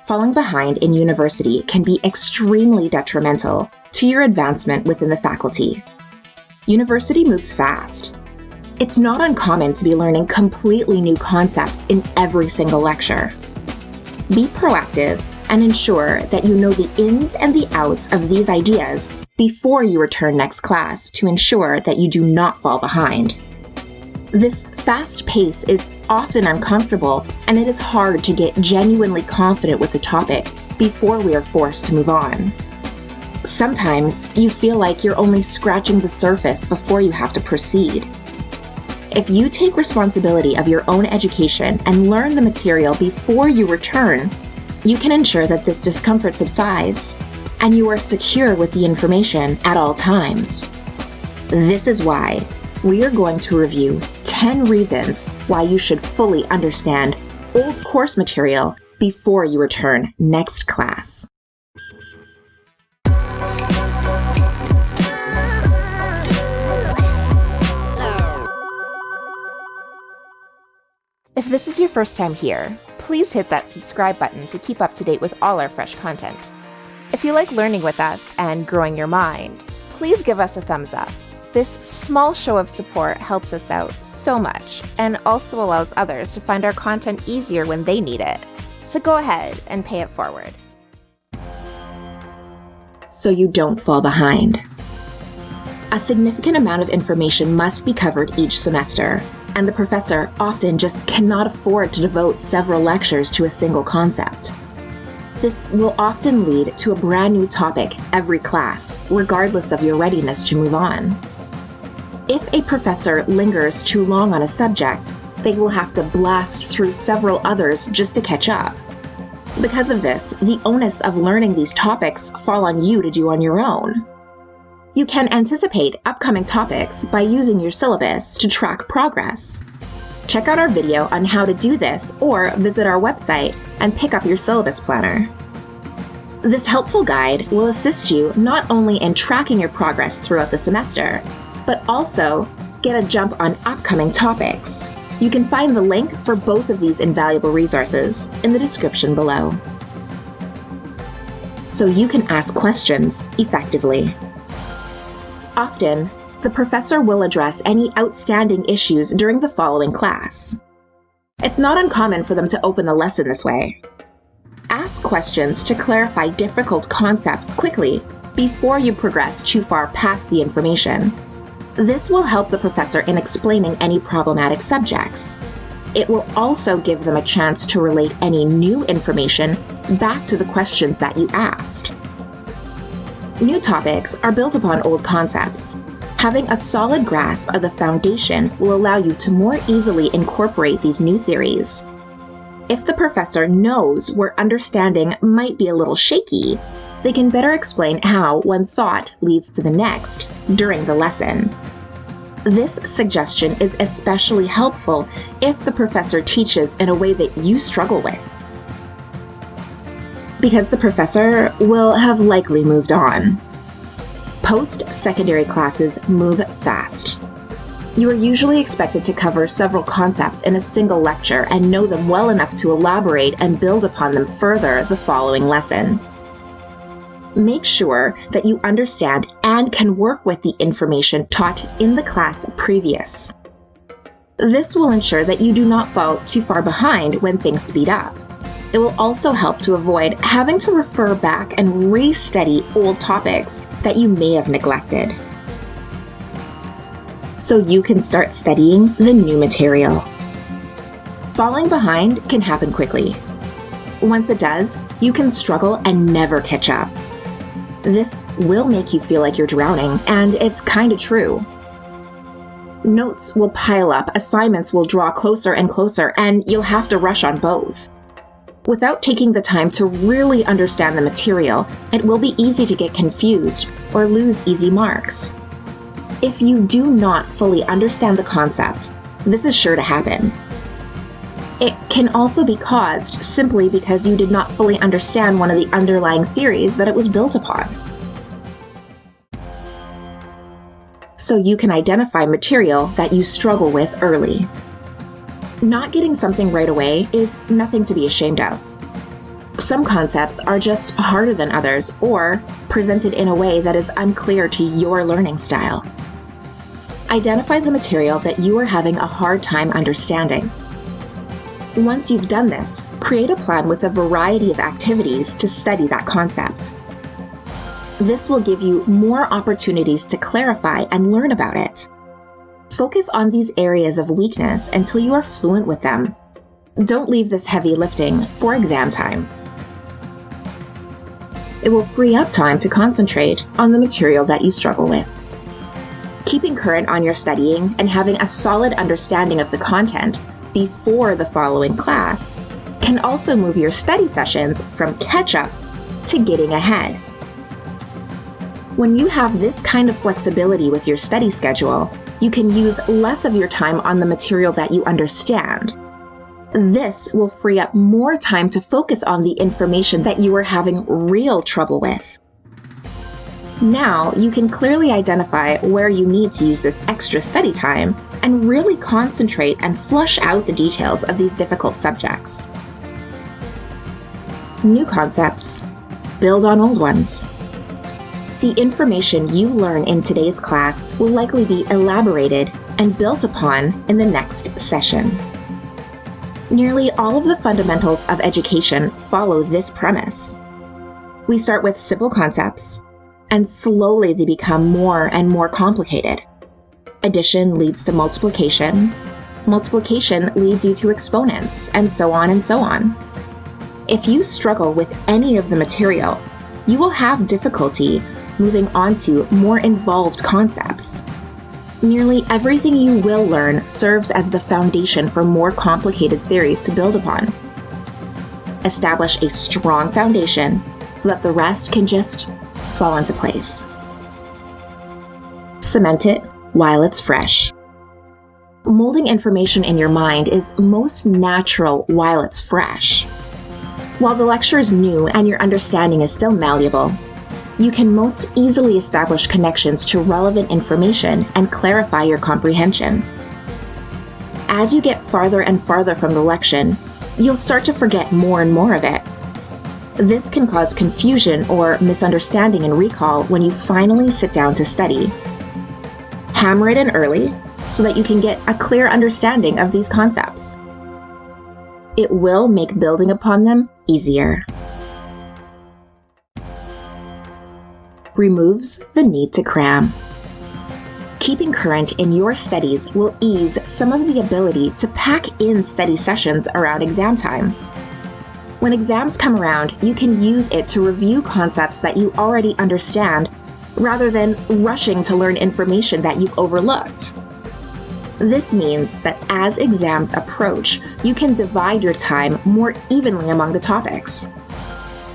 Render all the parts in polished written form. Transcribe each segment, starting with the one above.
falling behind in university can be extremely detrimental to your advancement within the faculty. University moves fast. It's not uncommon to be learning completely new concepts in every single lecture. Be proactive and ensure that you know the ins and the outs of these ideas before you return next class to ensure that you do not fall behind. This fast pace is often uncomfortable, and it is hard to get genuinely confident with the topic before we are forced to move on. Sometimes you feel like you're only scratching the surface before you have to proceed. If you take responsibility of your own education and learn the material before you return, you can ensure that this discomfort subsides and you are secure with the information at all times. This is why we are going to review 10 reasons why you should fully understand old course material before you return next class. If this is your first time here, please hit that subscribe button to keep up to date with all our fresh content. If you like learning with us and growing your mind, please give us a thumbs up. This small show of support helps us out so much and also allows others to find our content easier when they need it. So go ahead and pay it forward. So you don't fall behind. A significant amount of information must be covered each semester, and the professor often just cannot afford to devote several lectures to a single concept. This will often lead to a brand new topic every class, regardless of your readiness to move on. If a professor lingers too long on a subject, they will have to blast through several others just to catch up. Because of this, the onus of learning these topics fall on you to do on your own. You can anticipate upcoming topics by using your syllabus to track progress. Check out our video on how to do this or visit our website and pick up your syllabus planner. This helpful guide will assist you not only in tracking your progress throughout the semester, but also get a jump on upcoming topics. You can find the link for both of these invaluable resources in the description below. So you can ask questions effectively. Often, the professor will address any outstanding issues during the following class. It's not uncommon for them to open the lesson this way. Ask questions to clarify difficult concepts quickly before you progress too far past the information. This will help the professor in explaining any problematic subjects. It will also give them a chance to relate any new information back to the questions that you asked. New topics are built upon old concepts. Having a solid grasp of the foundation will allow you to more easily incorporate these new theories. If the professor knows where understanding might be a little shaky, they can better explain how one thought leads to the next during the lesson. This suggestion is especially helpful if the professor teaches in a way that you struggle with, because the professor will have likely moved on. Post-secondary classes move fast. You are usually expected to cover several concepts in a single lecture and know them well enough to elaborate and build upon them further the following lesson. Make sure that you understand and can work with the information taught in the class previous. This will ensure that you do not fall too far behind when things speed up. It will also help to avoid having to refer back and re-study old topics that you may have neglected. So you can start studying the new material. Falling behind can happen quickly. Once it does, you can struggle and never catch up. This will make you feel like you're drowning, and it's kinda true. Notes will pile up, assignments will draw closer and closer, and you'll have to rush on both. Without taking the time to really understand the material, it will be easy to get confused or lose easy marks. If you do not fully understand the concept, this is sure to happen. It can also be caused simply because you did not fully understand one of the underlying theories that it was built upon. So you can identify material that you struggle with early. Not getting something right away is nothing to be ashamed of. Some concepts are just harder than others or presented in a way that is unclear to your learning style. Identify the material that you are having a hard time understanding. Once you've done this, create a plan with a variety of activities to study that concept. This will give you more opportunities to clarify and learn about it. Focus on these areas of weakness until you are fluent with them. Don't leave this heavy lifting for exam time. It will free up time to concentrate on the material that you struggle with. Keeping current on your studying and having a solid understanding of the content before the following class can also move your study sessions from catch-up to getting ahead. When you have this kind of flexibility with your study schedule, you can use less of your time on the material that you understand. This will free up more time to focus on the information that you are having real trouble with. Now, you can clearly identify where you need to use this extra study time and really concentrate and flush out the details of these difficult subjects. New concepts build on old ones. The information you learn in today's class will likely be elaborated and built upon in the next session. Nearly all of the fundamentals of education follow this premise. We start with simple concepts, and slowly they become more and more complicated. Addition leads to multiplication. Multiplication leads you to exponents, and so on and so on. If you struggle with any of the material, you will have difficulty moving on to more involved concepts. Nearly everything you will learn serves as the foundation for more complicated theories to build upon. Establish a strong foundation so that the rest can just fall into place. Cement it while it's fresh. Molding information in your mind is most natural while it's fresh. While the lecture is new and your understanding is still malleable, you can most easily establish connections to relevant information and clarify your comprehension. As you get farther and farther from the lection, you'll start to forget more and more of it. This can cause confusion or misunderstanding in recall when you finally sit down to study. Hammer it in early so that you can get a clear understanding of these concepts. It will make building upon them easier. Removes the need to cram. Keeping current in your studies will ease some of the ability to pack in study sessions around exam time. When exams come around, you can use it to review concepts that you already understand rather than rushing to learn information that you've overlooked. This means that as exams approach, you can divide your time more evenly among the topics.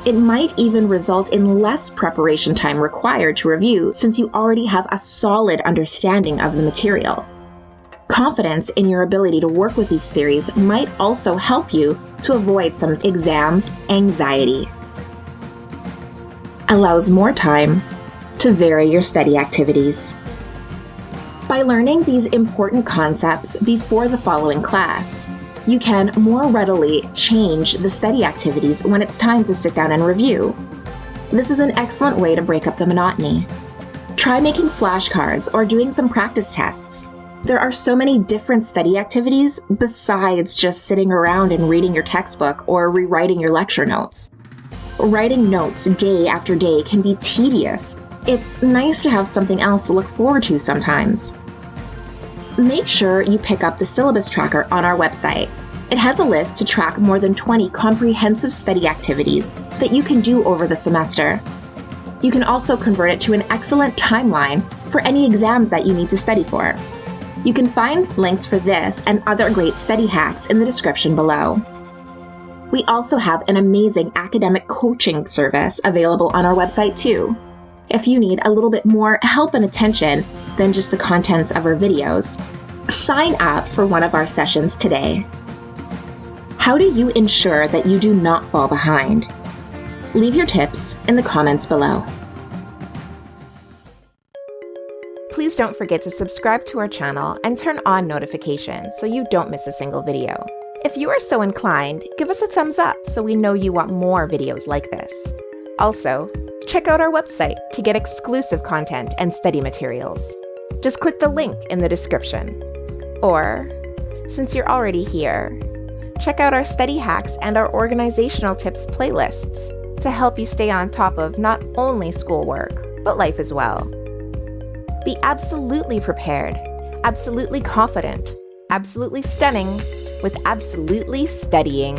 It might even result in less preparation time required to review since you already have a solid understanding of the material. Confidence in your ability to work with these theories might also help you to avoid some exam anxiety. Allows more time to vary your study activities. By learning these important concepts before the following class, you can more readily change the study activities when it's time to sit down and review. This is an excellent way to break up the monotony. Try making flashcards or doing some practice tests. There are so many different study activities besides just sitting around and reading your textbook or rewriting your lecture notes. Writing notes day after day can be tedious. It's nice to have something else to look forward to sometimes. Make sure you pick up the syllabus tracker on our website. It has a list to track more than 20 comprehensive study activities that you can do over the semester. You can also convert it to an excellent timeline for any exams that you need to study for. You can find links for this and other great study hacks in the description below. We also have an amazing academic coaching service available on our website too. If you need a little bit more help and attention than just the contents of our videos, sign up for one of our sessions today. How do you ensure that you do not fall behind? Leave your tips in the comments below. Please don't forget to subscribe to our channel and turn on notifications so you don't miss a single video. If you are so inclined, give us a thumbs up so we know you want more videos like this. Also, check out our website to get exclusive content and study materials. Just click the link in the description. Or, since you're already here, check out our study hacks and our organizational tips playlists to help you stay on top of not only schoolwork, but life as well. Be absolutely prepared, absolutely confident, absolutely stunning, with absolutely studying.